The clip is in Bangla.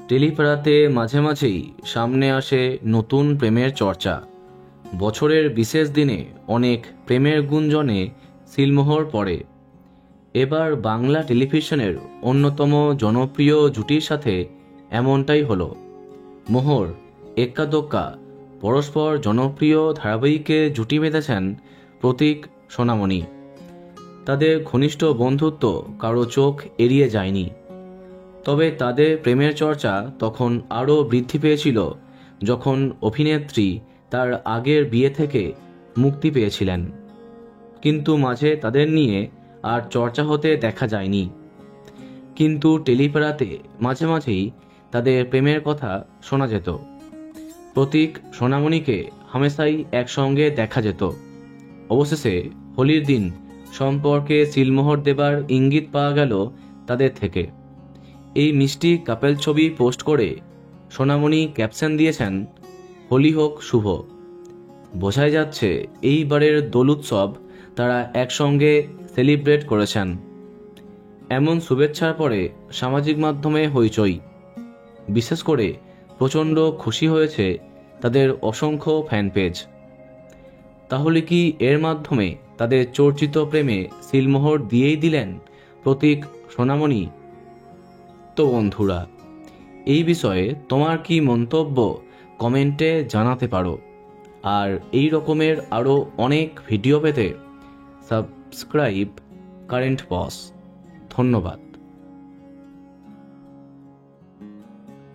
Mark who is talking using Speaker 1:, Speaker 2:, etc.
Speaker 1: টেলিপাড়াতে মাঝে মাঝেই সামনে আসে নতুন প্রেমের চর্চা। বছরের বিশেষ দিনে অনেক প্রেমের গুঞ্জনে সিলমোহর পড়ে। এবার বাংলা টেলিভিশনের অন্যতম জনপ্রিয় জুটির সাথে এমনটাই হলো। মোহর এক্কা দোক্কা পরস্পর জনপ্রিয় ধারাবাহিকে জুটি বেঁধেছেন প্রতীক সোনামণি। তাদের ঘনিষ্ঠ বন্ধুত্ব কারো চোখ এড়িয়ে যায়নি। তবে তাদের প্রেমের চর্চা তখন আরও বৃদ্ধি পেয়েছিল যখন অভিনেত্রী তার আগের বিয়ে থেকে মুক্তি পেয়েছিলেন, কিন্তু মাঝে তাদের নিয়ে আর চর্চা হতে দেখা যায়নি। কিন্তু টেলিপাড়াতে মাঝে মাঝেই তাদের প্রেমের কথা শোনা যেত। প্রতীক সোনামণিকে হামেশাই একসঙ্গে দেখা যেত। অবশেষে হোলির দিন সম্পর্কে সিলমোহর দেবার ইঙ্গিত পাওয়া গেল তাদের থেকে। এই মিষ্টি কাপেল ছবি পোস্ট করে সোনামণি ক্যাপশন দিয়েছেন, হোলি হোক শুভ। বোঝাই যাচ্ছে এইবারের দোল উৎসব তারা একসঙ্গে সেলিব্রেট করেছেন। এমন শুভেচ্ছার পরে সামাজিক মাধ্যমে হইচই। বিশেষ করে প্রচণ্ড খুশি হয়েছে তাদের অসংখ্য ফ্যান পেজ। তাহলে কি এর মাধ্যমে তাদের চর্চিত প্রেমে সিলমোহর দিয়েই দিলেন প্রতীক সোনামণি? তো বন্ধুরা, এই বিষয়ে তোমার কি মন্তব্য কমেন্টে জানাতে পারো। আর এই রকমের আরও অনেক ভিডিও পেতে সাবস্ক্রাইব কারেন্ট বস। ধন্যবাদ।